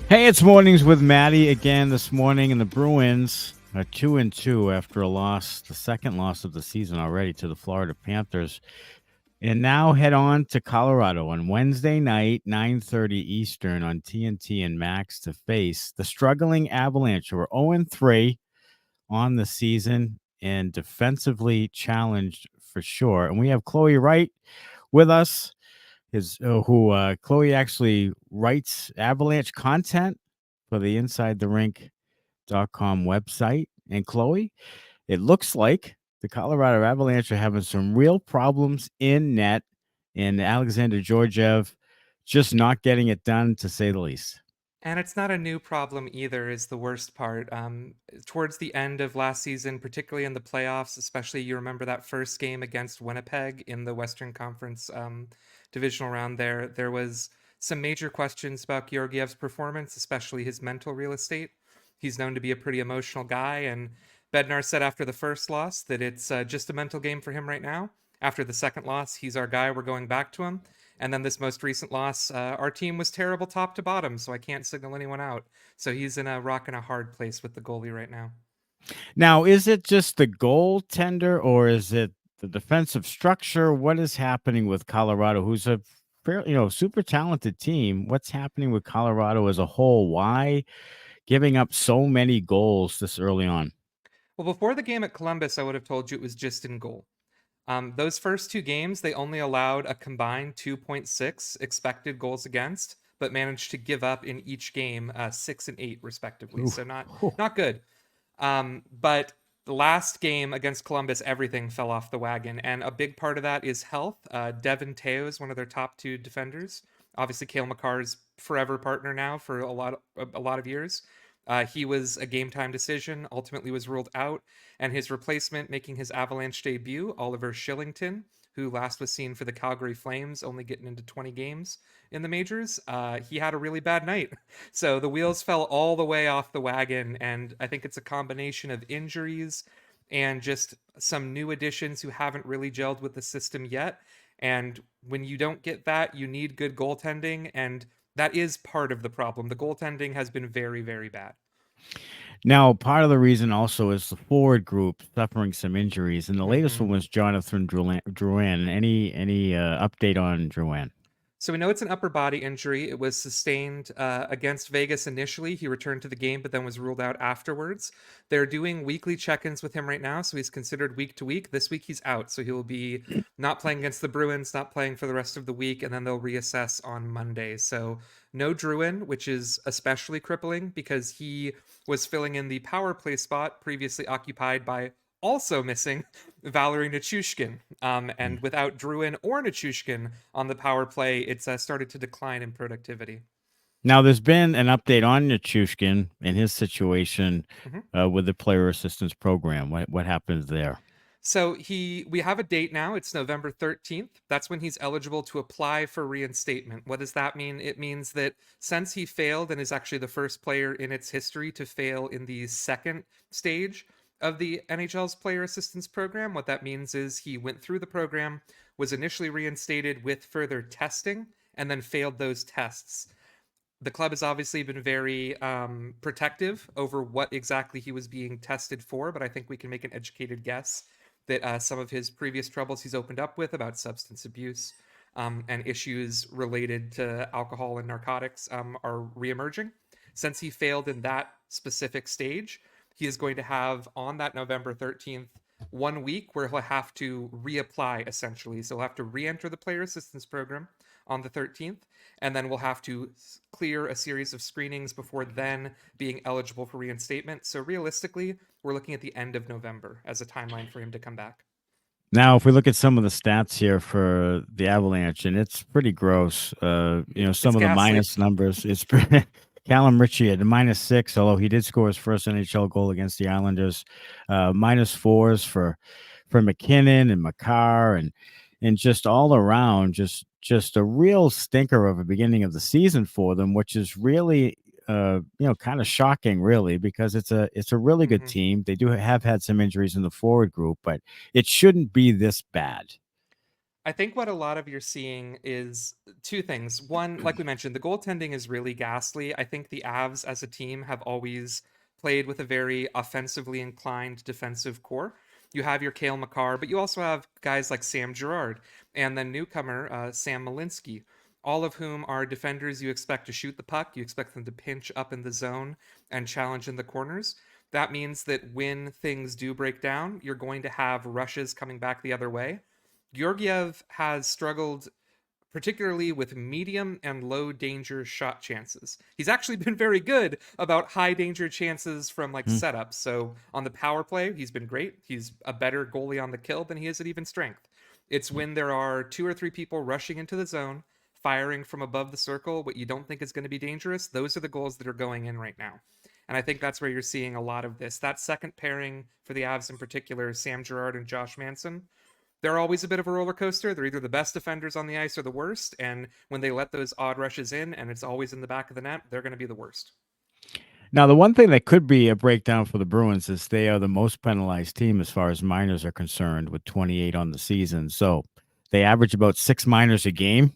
Hey, it's mornings with Matty again this morning, and the Bruins are 2-2 after a loss, the second loss of the season already to the Florida Panthers, and now head on to Colorado on Wednesday night, 9:30 Eastern on TNT and Max to face the struggling Avalanche, who are 0-3 on the season and defensively challenged for sure. And we have Chloe Wright with us. Chloe actually writes Avalanche content for the InsideTheRink.com website. And Chloe, it looks like the Colorado Avalanche are having some real problems in net, and Alexander Georgiev just not getting it done, to say the least. And it's not a new problem either, is the worst part. Towards the end of last season, particularly in the playoffs, especially you remember that first game against Winnipeg in the Western Conference divisional round there was some major questions about Georgiev's performance, especially his mental real estate. He's known to be a pretty emotional guy, and Bednar said after the first loss that it's just a mental game for him right now. After the second loss, he's our guy, we're going back to him. And then this most recent loss, our team was terrible top to bottom, so I can't signal anyone out. So he's in a rock and a hard place with the goalie right now. Now, is it just the goaltender, or is it the defensive structure? What is happening with Colorado, who's a fairly, super talented team? What's happening with Colorado as a whole? Why giving up so many goals this early on? Well, before the game at Columbus, I would have told you it was just in goal. Those first two games, they only allowed a combined 2.6 expected goals against, but managed to give up in each game 6 and 8 respectively. Oof. So not good. But the last game against Columbus, everything fell off the wagon, and a big part of that is health. Devin Teo is one of their top two defenders. Obviously, Cale Makar's forever partner now for a lot of years. He was a game time decision, ultimately was ruled out, and his replacement, making his Avalanche debut, Oliver Shillington, who last was seen for the Calgary Flames, only getting into 20 games in the majors, he had a really bad night. So the wheels fell all the way off the wagon, and I think it's a combination of injuries and just some new additions who haven't really gelled with the system yet. And when you don't get that, you need good goaltending, and that is part of the problem. The goaltending has been very, very bad. Now, part of the reason also is the forward group suffering some injuries, and the latest one Mm-hmm. was Jonathan Drouin. Any update on Drouin? So we know it's an upper body injury. It was sustained against Vegas initially. He returned to the game, but then was ruled out afterwards. They're doing weekly check ins with him right now, so he's considered week to week. This week he's out, so he will be not playing against the Bruins, not playing for the rest of the week, and then they'll reassess on Monday. So no Druin, which is especially crippling because he was filling in the power play spot previously occupied by also missing Valerie Nichushkin. And without Druin or Nichushkin on the power play, it's started to decline in productivity. Now, there's been an update on Nichushkin and his situation Mhm. with the player assistance program. What happens there? So we have a date now. It's November 13th. That's when he's eligible to apply for reinstatement. What does that mean? It means that since he failed and is actually the first player in its history to fail in the second stage of the NHL's player assistance program, what that means is he went through the program, was initially reinstated with further testing, and then failed those tests. The club has obviously been very protective over what exactly he was being tested for, but I think we can make an educated guess that some of his previous troubles he's opened up with about substance abuse and issues related to alcohol and narcotics are reemerging. Since he failed in that specific stage, he is going to have on that November 13th 1 week where he'll have to reapply essentially. So he'll have to re enter the player assistance program on the 13th, and then we'll have to clear a series of screenings before then being eligible for reinstatement. So realistically, we're looking at the end of November as a timeline for him to come back. Now, if we look at some of the stats here for the Avalanche, and it's pretty gross. It's Some of the ghastly. minus numbers. It's pretty, Callum Ritchie at -6, although he did score his first NHL goal against the Islanders. -4s for McKinnon and Makar, and just all around, just a real stinker of a beginning of the season for them, which is really kind of shocking, really, because it's a really good Mm-hmm. team. They do have had some injuries in the forward group, but it shouldn't be this bad. I think what a lot of you're seeing is two things. One, like we mentioned, the goaltending is really ghastly. I think the Avs as a team have always played with a very offensively inclined defensive core. You have your Kale McCarr, but you also have guys like Sam Girard and then newcomer Sam Malinsky, all of whom are defenders you expect to shoot the puck. You expect them to pinch up in the zone and challenge in the corners. That means that when things do break down, you're going to have rushes coming back the other way. Georgiev has struggled particularly with medium and low danger shot chances. He's actually been very good about high danger chances from like Hmm. setups. So on the power play, he's been great. He's a better goalie on the kill than he is at even strength. It's when there are two or three people rushing into the zone, firing from above the circle, what you don't think is going to be dangerous. Those are the goals that are going in right now. And I think that's where you're seeing a lot of this. That second pairing for the Avs in particular, Sam Girard and Josh Manson, they're always a bit of a roller coaster. They're either the best defenders on the ice or the worst. And when they let those odd rushes in and it's always in the back of the net, they're going to be the worst. Now, the one thing that could be a breakdown for the Bruins is they are the most penalized team as far as minors are concerned, with 28 on the season. So they average about 6 minors a game.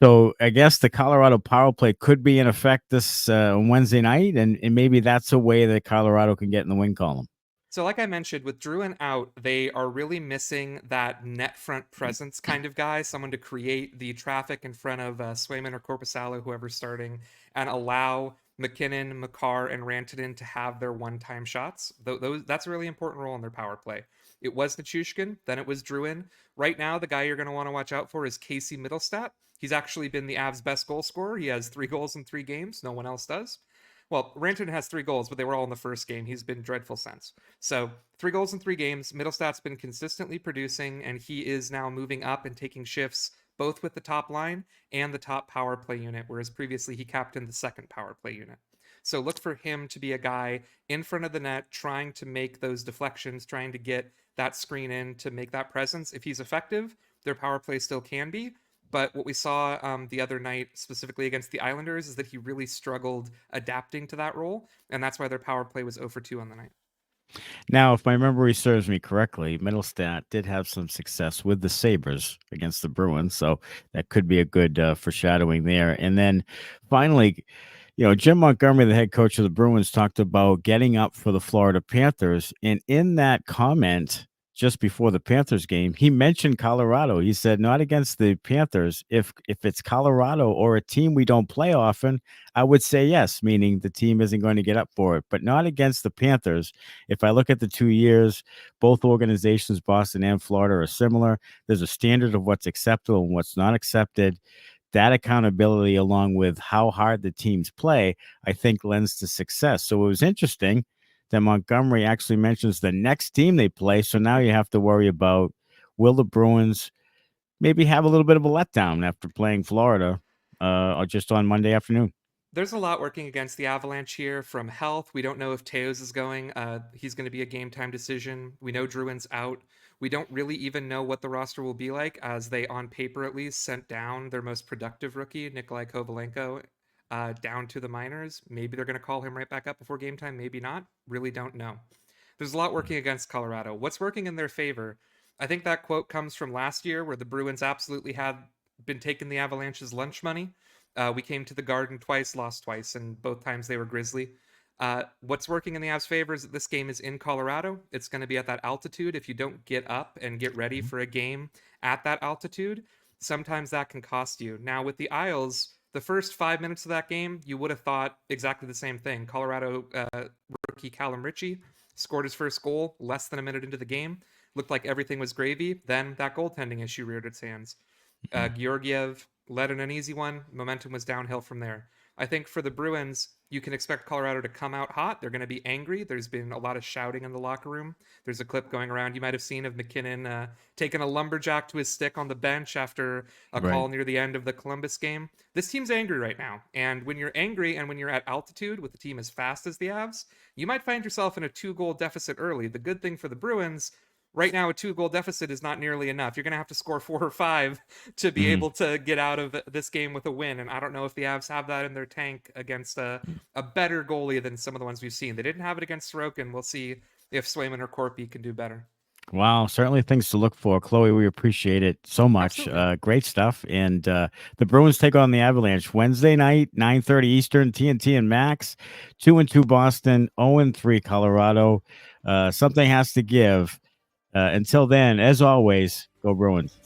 So I guess the Colorado power play could be in effect this Wednesday night, and maybe that's a way that Colorado can get in the win column. So, like I mentioned, with Druin out, they are really missing that net front presence kind of guy, someone to create the traffic in front of Swayman or Corpusalo, whoever's starting, and allow McKinnon, McCarr, and Rantanen to have their one-time shots. That's a really important role in their power play. It was Nichushkin, then it was Druin. Right now, the guy you're going to want to watch out for is Casey Middlestat. He's actually been the Avs' best goal scorer. He has 3 goals in 3 games. No one else does. Well, Rantanen has 3 goals, but they were all in the first game. He's been dreadful since. So 3 goals in 3 games. Middlestat's been consistently producing, and he is now moving up and taking shifts both with the top line and the top power play unit, whereas previously he captained the second power play unit. So look for him to be a guy in front of the net, trying to make those deflections, trying to get that screen in to make that presence. If he's effective, their power play still can be. But what we saw the other night, specifically against the Islanders, is that he really struggled adapting to that role, and that's why their power play was 0 for 2 on the night. Now, if my memory serves me correctly, Middlestat did have some success with the Sabres against the Bruins, so that could be a good foreshadowing there. And then finally, Jim Montgomery, the head coach of the Bruins, talked about getting up for the Florida Panthers. And in that comment just before the Panthers game, he mentioned Colorado. He said, not against the Panthers. If it's Colorado or a team we don't play often, I would say yes, meaning the team isn't going to get up for it, but not against the Panthers. If I look at the 2 years, both organizations, Boston and Florida, are similar. There's a standard of what's acceptable and what's not accepted. That accountability, along with how hard the teams play, I think lends to success. So it was interesting that Montgomery actually mentions the next team they play. So now you have to worry about, will the Bruins maybe have a little bit of a letdown after playing Florida or just on Monday afternoon? There's a lot working against the Avalanche here from health. We don't know if Teos is going. He's going to be a game time decision. We know Druin's out. We don't really even know what the roster will be like, as they, on paper at least, sent down their most productive rookie, Nikolai Kovalenko, down to the minors. Maybe they're going to call him right back up before game time. Maybe not. Really don't know. There's a lot working against Colorado. What's working in their favor? I think that quote comes from last year, where the Bruins absolutely had been taking the Avalanche's lunch money. We came to the Garden twice, lost twice, and both times they were Grizzly. What's working in the Avs' favor is that this game is in Colorado. It's going to be at that altitude. If you don't get up and get ready for a game at that altitude, sometimes that can cost you. Now, with the Isles, the first 5 minutes of that game, you would have thought exactly the same thing. Colorado rookie Callum Ritchie scored his first goal less than a minute into the game. Looked like everything was gravy. Then that goaltending issue reared its hands. Georgiev led in an easy one. Momentum was downhill from there. I think for the Bruins, you can expect Colorado to come out hot. They're going to be angry. There's been a lot of shouting in the locker room. There's a clip going around you might have seen of McKinnon taking a lumberjack to his stick on the bench after a Right. call near the end of the Columbus game. This team's angry right now. And when you're angry and when you're at altitude with a team as fast as the Avs, you might find yourself in a 2 goal deficit early. The good thing for the Bruins, right now a 2 goal deficit is not nearly enough. You're going to have to score 4 or 5 to be Mhm. able to get out of this game with a win. And I don't know if the Avs have that in their tank against a better goalie than some of the ones we've seen. They didn't have it against Sorokin. We'll see if Swayman or Corpy can do better. Wow, certainly things to look for. Chloe, we appreciate it so much. Absolutely. Great stuff. And the Bruins take on the Avalanche Wednesday night, 9:30 Eastern, TNT and Max. 2-2 Boston, 0-3 Colorado. Something has to give. Until then, as always, go Bruins.